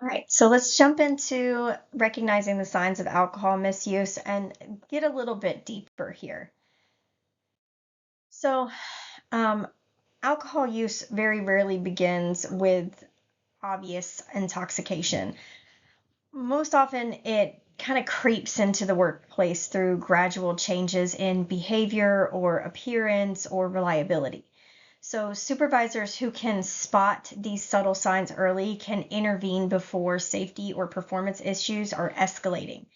All right, so let's jump into recognizing the signs of alcohol misuse and get a little bit deeper here. So, um, alcohol use very rarely begins with obvious intoxication. Most often, it kind of creeps into the workplace through gradual changes in behavior or appearance or reliability. So, supervisors who can spot these subtle signs early can intervene before safety or performance issues are escalating.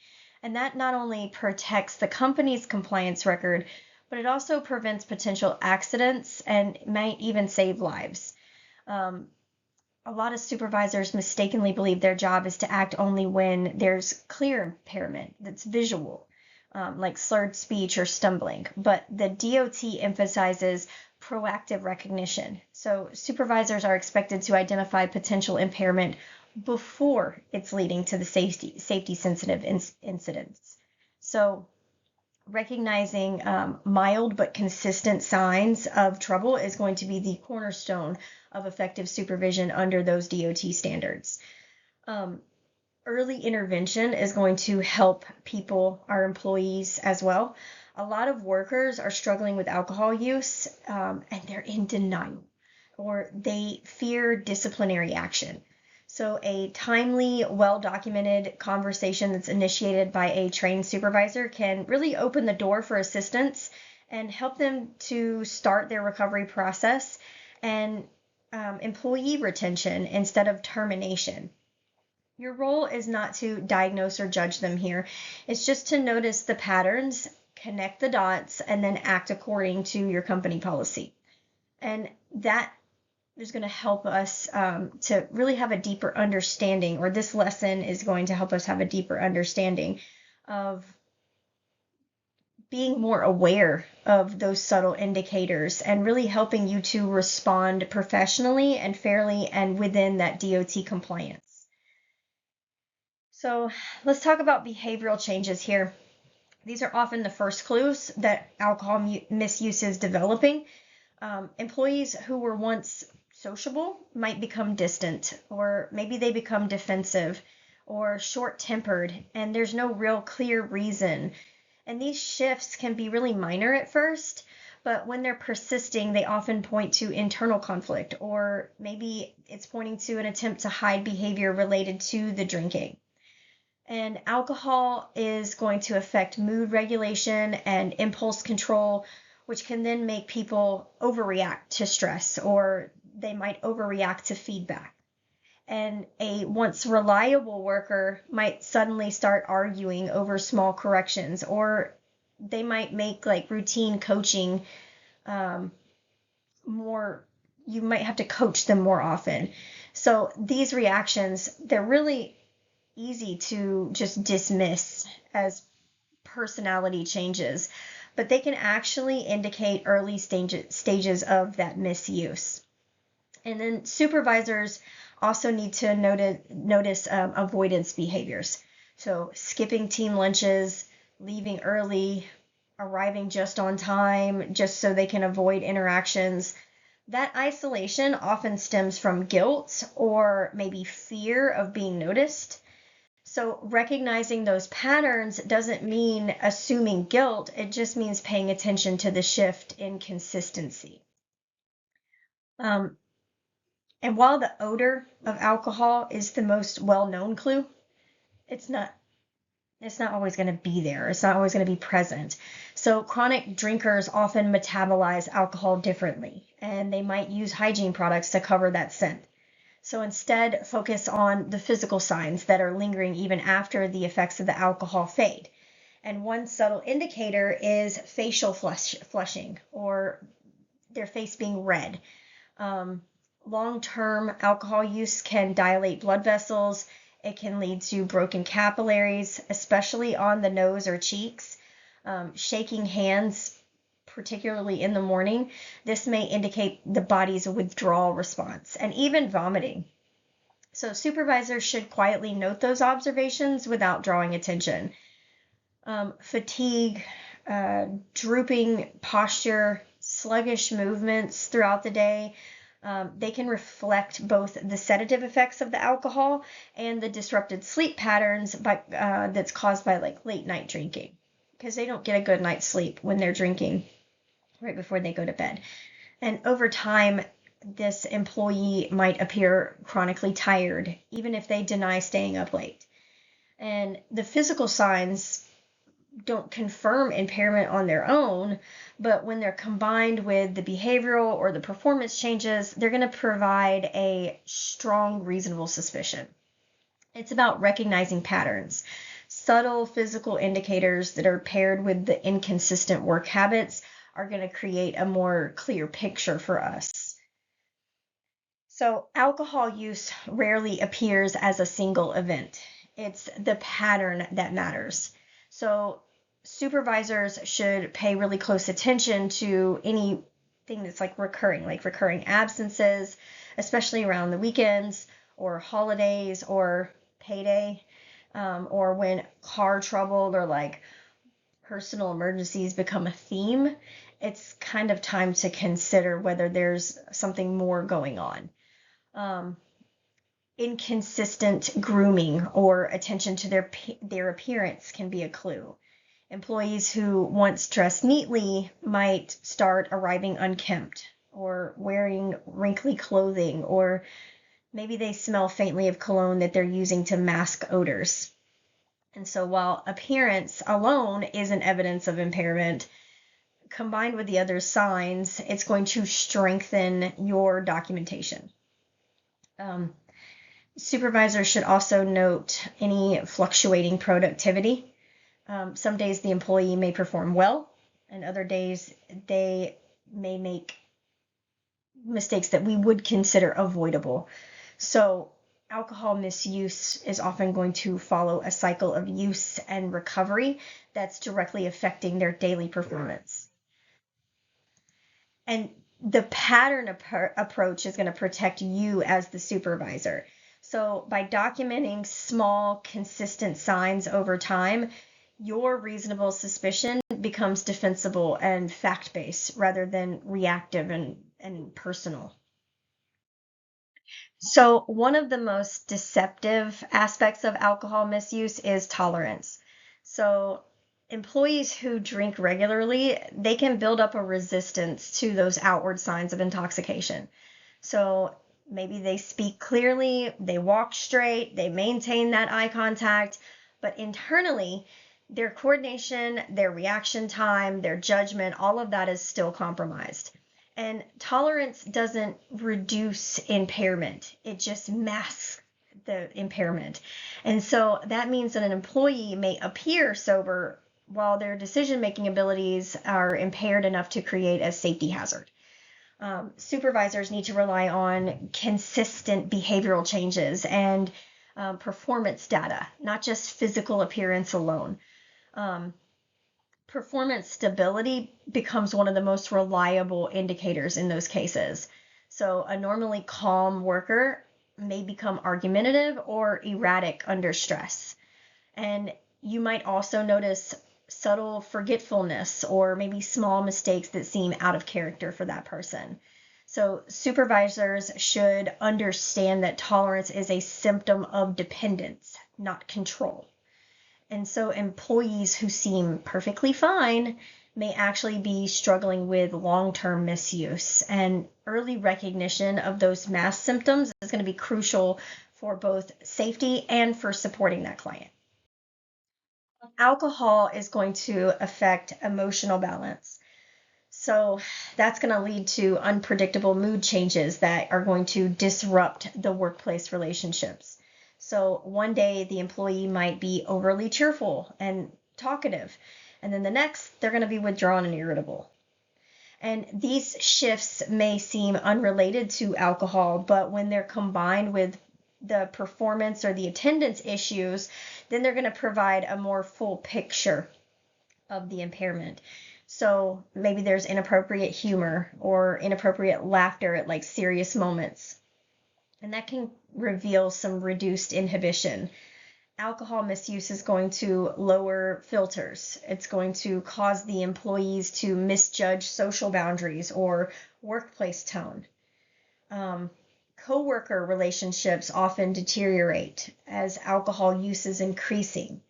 And that not only protects the company's compliance record, but it also prevents potential accidents and might even save lives. Um, a lot of supervisors mistakenly believe their job is to act only when there's clear impairment that's visual, like slurred speech or stumbling. But the DOT emphasizes proactive recognition. So supervisors are expected to identify potential impairment before it's leading to the safety sensitive incidents. So recognizing mild but consistent signs of trouble is going to be the cornerstone of effective supervision under those DOT standards. Um, Early intervention is going to help people, our employees as well. A lot of workers are struggling with alcohol use and they're in denial or they fear disciplinary action. So, a timely, well documented conversation that's initiated by a trained supervisor can really open the door for assistance and help them to start their recovery process and employee retention instead of termination. Your role is not to diagnose or judge them here. It's just to notice the patterns, connect the dots, and then act according to your company policy. And that is going to help us to really have a deeper understanding, or this lesson is going to help us have a deeper understanding of being more aware of those subtle indicators and really helping you to respond professionally and fairly and within that DOT compliance. So let's talk about behavioral changes here. These are often the first clues that alcohol misuse is developing. Employees who were once sociable might become distant, or maybe they become defensive or short tempered, and there's no real clear reason. And these shifts can be really minor at first, but when they're persisting, they often point to internal conflict, or maybe it's pointing to an attempt to hide behavior related to the drinking. And alcohol is going to affect mood regulation and impulse control, which can then make people overreact to stress or they might overreact to feedback. And a once reliable worker might suddenly start arguing over small corrections, or they might make like routine coaching um, more, you might have to coach them more often. So these reactions, they're really easy to just dismiss as personality changes, but they can actually indicate early stages of that misuse. And then supervisors also need to notice avoidance behaviors. So skipping team lunches, leaving early, arriving just on time, just so they can avoid interactions. That isolation often stems from guilt or maybe fear of being noticed. So recognizing those patterns doesn't mean assuming guilt, it just means paying attention to the shift in consistency. Um, and while the odor of alcohol is the most well-known clue, it's not it's not always going to be there. It's not always going to be present. So chronic drinkers often metabolize alcohol differently, and they might use hygiene products to cover that scent. So instead, focus on the physical signs that are lingering even after the effects of the alcohol fade. And one subtle indicator is facial flushing or their face being red. Um, Long-term alcohol use can dilate blood vessels. It can lead to broken capillaries, especially on the nose or cheeks. Shaking hands, particularly in the morning, this may indicate the body's withdrawal response, and even vomiting. So supervisors should quietly note those observations without drawing attention. Fatigue, drooping posture, sluggish movements throughout the day, They can reflect both the sedative effects of the alcohol and the disrupted sleep patterns that's caused by like late night drinking, because they don't get a good night's sleep when they're drinking right before they go to bed. And over time, this employee might appear chronically tired, even if they deny staying up late. And the physical signs don't confirm impairment on their own, but when they're combined with the behavioral or the performance changes, they're going to provide a strong, reasonable suspicion. It's about recognizing patterns, subtle physical indicators that are paired with the inconsistent work habits are going to create a more clear picture for us. So alcohol use rarely appears as a single event. It's the pattern that matters. So supervisors should pay really close attention to anything that's like recurring absences, especially around the weekends or holidays or payday, or when car trouble or like personal emergencies become a theme. It's kind of time to consider whether there's something more going on. Inconsistent grooming or attention to their appearance can be a clue. Employees who once dressed neatly might start arriving unkempt or wearing wrinkly clothing, or maybe they smell faintly of cologne that they're using to mask odors. And so while appearance alone isn't evidence of impairment, combined with the other signs, it's going to strengthen your documentation. Supervisors should also note any fluctuating productivity. Some days the employee may perform well, and other days they may make mistakes that we would consider avoidable. So alcohol misuse is often going to follow a cycle of use and recovery that's directly affecting their daily performance. And the pattern approach is going to protect you as the supervisor. So by documenting small, consistent signs over time, your reasonable suspicion becomes defensible and fact-based rather than reactive and personal. So one of the most deceptive aspects of alcohol misuse is tolerance. So employees who drink regularly, they can build up a resistance to those outward signs of intoxication. So maybe they speak clearly, they walk straight, they maintain that eye contact, but internally, their coordination, their reaction time, their judgment, all of that is still compromised. And tolerance doesn't reduce impairment, it just masks the impairment. And so that means that an employee may appear sober while their decision-making abilities are impaired enough to create a safety hazard. Supervisors need to rely on consistent behavioral changes and performance data, not just physical appearance alone. Performance stability becomes one of the most reliable indicators in those cases. So a normally calm worker may become argumentative or erratic under stress. And you might also notice subtle forgetfulness or maybe small mistakes that seem out of character for that person. So supervisors should understand that tolerance is a symptom of dependence, not control. And so employees who seem perfectly fine may actually be struggling with long-term misuse, and early recognition of those mask symptoms is going to be crucial for both safety and for supporting that client. Alcohol is going to affect emotional balance. So that's going to lead to unpredictable mood changes that are going to disrupt the workplace relationships. So one day the employee might be overly cheerful and talkative, and then the next they're going to be withdrawn and irritable. And these shifts may seem unrelated to alcohol, but when they're combined with the performance or the attendance issues, then they're going to provide a more full picture of the impairment. So maybe there's inappropriate humor or inappropriate laughter at like serious moments, and that can reveal some reduced inhibition. Alcohol misuse is going to lower filters. It's going to cause the employees to misjudge social boundaries or workplace tone. Coworker relationships often deteriorate as alcohol use is increasing.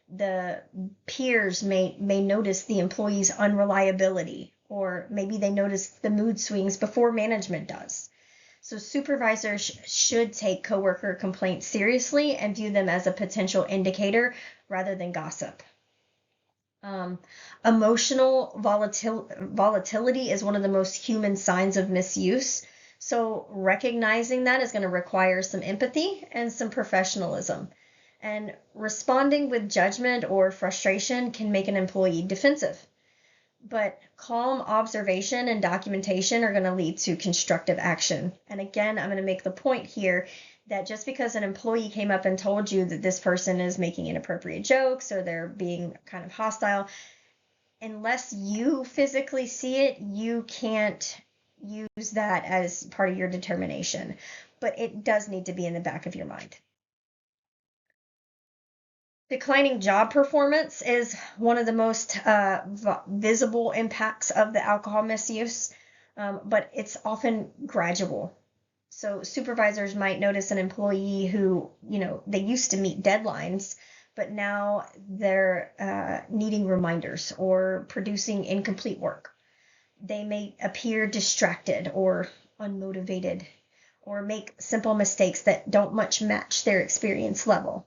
The peers may notice the employee's unreliability, or maybe they notice the mood swings before management does. So supervisors should take coworker complaints seriously and view them as a potential indicator rather than gossip. Emotional volatility is one of the most human signs of misuse. So recognizing that is going to require some empathy and some professionalism. And responding with judgment or frustration can make an employee defensive. But calm observation and documentation are going to lead to constructive action. And again, I'm going to make the point here that just because an employee came up and told you that this person is making inappropriate jokes or they're being kind of hostile, unless you physically see it, you can't use that as part of your determination. But it does need to be in the back of your mind. Declining job performance is one of the most visible impacts of the alcohol misuse, but it's often gradual. So supervisors might notice an employee who, they used to meet deadlines, but now they're needing reminders or producing incomplete work. They may appear distracted or unmotivated or make simple mistakes that don't much match their experience level.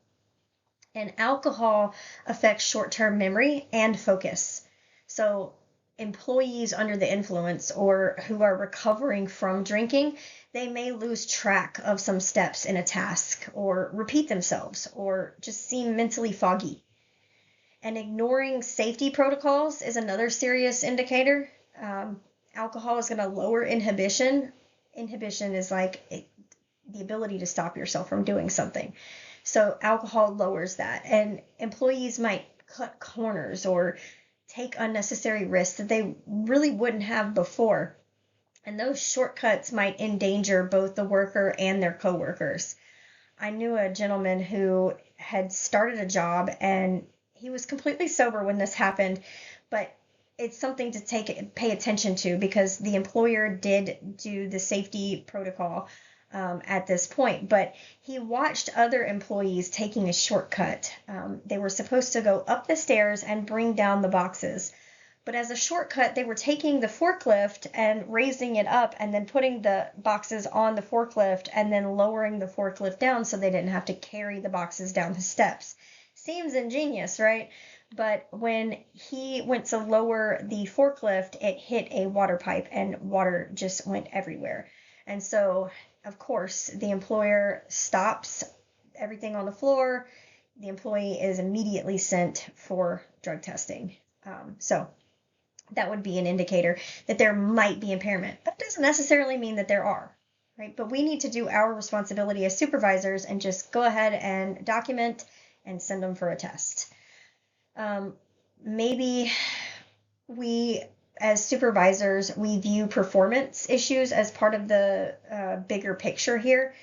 And alcohol affects short-term memory and focus. So employees under the influence or who are recovering from drinking, they may lose track of some steps in a task or repeat themselves or just seem mentally foggy. And ignoring safety protocols is another serious indicator. Alcohol is going to lower inhibition. Inhibition is like the ability to stop yourself from doing something. So alcohol lowers that, and employees might cut corners or take unnecessary risks that they really wouldn't have before. And those shortcuts might endanger both the worker and their coworkers. I knew a gentleman who had started a job and he was completely sober when this happened, but it's something to pay attention to because the employer did do the safety protocol at this point, but he watched other employees taking a shortcut. They were supposed to go up the stairs and bring down the boxes, but as a shortcut, they were taking the forklift and raising it up and then putting the boxes on the forklift and then lowering the forklift down so they didn't have to carry the boxes down the steps. Seems ingenious, right? But when he went to lower the forklift, it hit a water pipe and water just went everywhere. And so, of course, the employer stops everything on the floor. The employee is immediately sent for drug testing. So that would be an indicator that there might be impairment. That doesn't necessarily mean that there are, right? But we need to do our responsibility as supervisors and just go ahead and document and send them for a test. Maybe we, as supervisors, we view performance issues as part of the bigger picture here.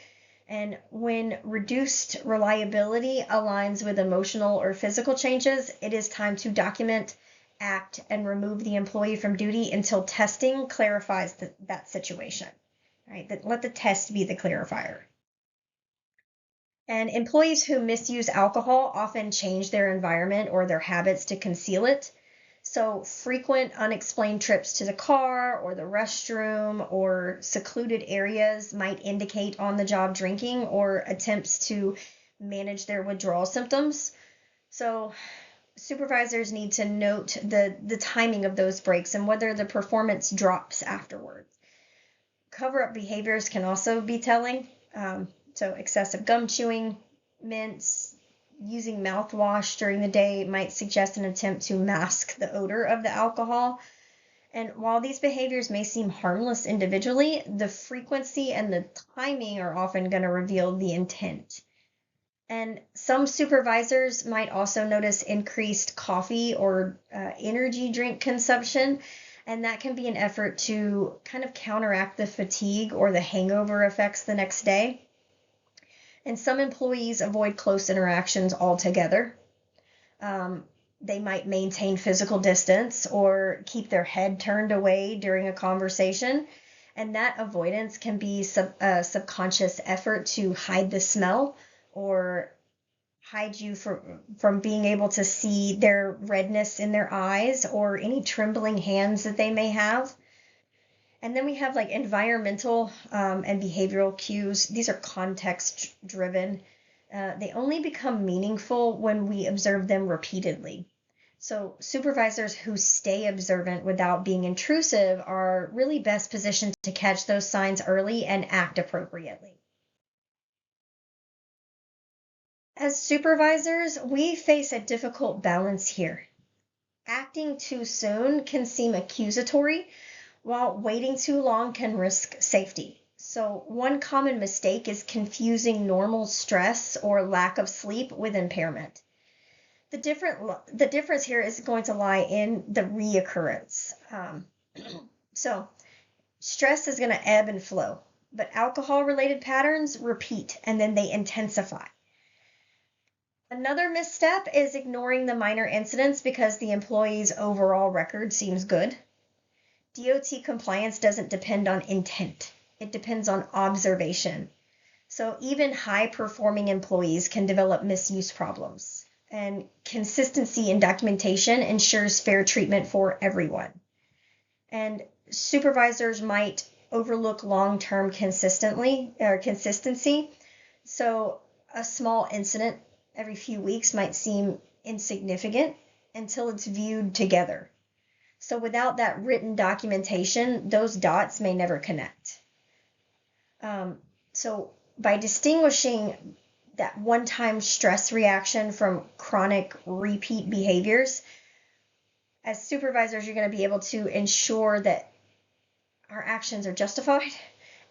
And when reduced reliability aligns with emotional or physical changes, it is time to document, act, and remove the employee from duty until testing clarifies that situation. Right? Let the test be the clarifier. And employees who misuse alcohol often change their environment or their habits to conceal it. So frequent unexplained trips to the car or the restroom or secluded areas might indicate on-the-job drinking or attempts to manage their withdrawal symptoms. So supervisors need to note the timing of those breaks and whether the performance drops afterwards. Cover-up behaviors can also be telling. So excessive gum chewing, mints, using mouthwash during the day might suggest an attempt to mask the odor of the alcohol. And while these behaviors may seem harmless individually, the frequency and the timing are often going to reveal the intent. And some supervisors might also notice increased coffee or energy drink consumption, and that can be an effort to kind of counteract the fatigue or the hangover effects the next day. And some employees avoid close interactions altogether. They might maintain physical distance or keep their head turned away during a conversation. And that avoidance can be a subconscious effort to hide the smell or hide you from being able to see their redness in their eyes or any trembling hands that they may have. And then we have like environmental and behavioral cues. These are context driven. They only become meaningful when we observe them repeatedly. So supervisors who stay observant without being intrusive are really best positioned to catch those signs early and act appropriately. As supervisors, we face a difficult balance here. Acting too soon can seem accusatory, while waiting too long can risk safety. So one common mistake is confusing normal stress or lack of sleep with impairment. The difference here is going to lie in the reoccurrence. So stress is going to ebb and flow, but alcohol-related patterns repeat and then they intensify. Another misstep is ignoring the minor incidents because the employee's overall record seems good. DOT compliance doesn't depend on intent. It depends on observation. So even high-performing employees can develop misuse problems. And consistency in documentation ensures fair treatment for everyone. And supervisors might overlook long-term consistency. So a small incident every few weeks might seem insignificant until it's viewed together. So without that written documentation, those dots may never connect. So by distinguishing that one-time stress reaction from chronic repeat behaviors, as supervisors, you're going to be able to ensure that our actions are justified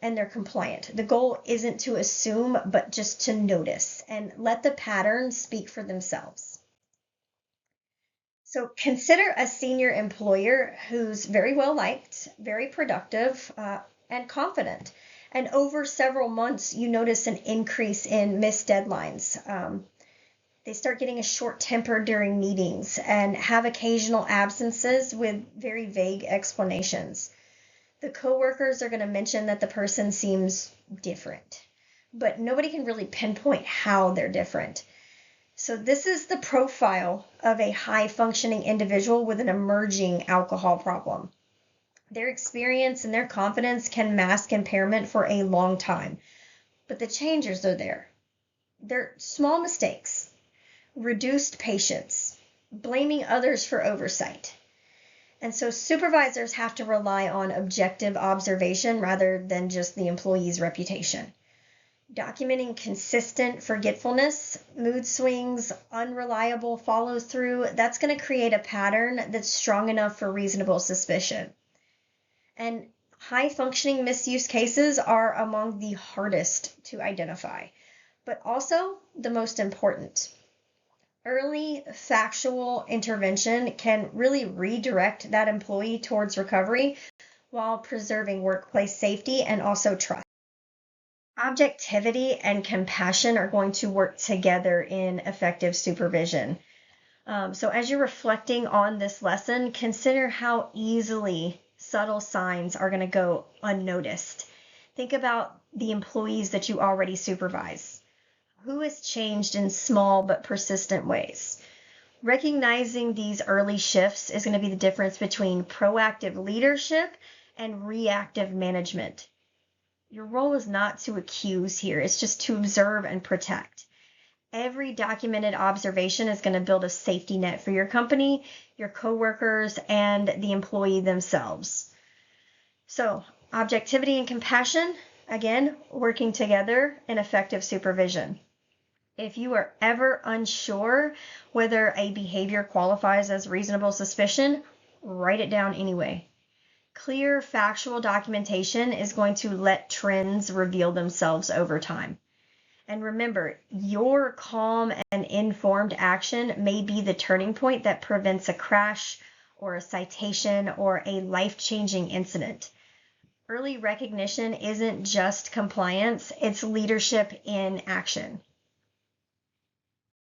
and they're compliant. The goal isn't to assume, but just to notice and let the patterns speak for themselves. So consider a senior employer who's very well liked, very productive, and confident. And over several months, you notice an increase in missed deadlines. They start getting a short temper during meetings and have occasional absences with very vague explanations. The coworkers are going to mention that the person seems different, but nobody can really pinpoint how they're different. So this is the profile of a high-functioning individual with an emerging alcohol problem. Their experience and their confidence can mask impairment for a long time, but the changes are there. They're small mistakes, reduced patience, blaming others for oversight. And so supervisors have to rely on objective observation rather than just the employee's reputation. Documenting consistent forgetfulness, mood swings, unreliable follow-through, that's going to create a pattern that's strong enough for reasonable suspicion. And high-functioning misuse cases are among the hardest to identify, but also the most important. Early factual intervention can really redirect that employee towards recovery while preserving workplace safety and also trust. Objectivity and compassion are going to work together in effective supervision. So as you're reflecting on this lesson, consider how easily subtle signs are going to go unnoticed. Think about the employees that you already supervise. Who has changed in small but persistent ways? Recognizing these early shifts is going to be the difference between proactive leadership and reactive management. Your role is not to accuse here, it's just to observe and protect. Every documented observation is going to build a safety net for your company, your coworkers, and the employee themselves. So, objectivity and compassion, again, working together in effective supervision. If you are ever unsure whether a behavior qualifies as reasonable suspicion, write it down anyway. Clear factual documentation is going to let trends reveal themselves over time. And remember, your calm and informed action may be the turning point that prevents a crash or a citation or a life-changing incident. Early recognition isn't just compliance, it's leadership in action.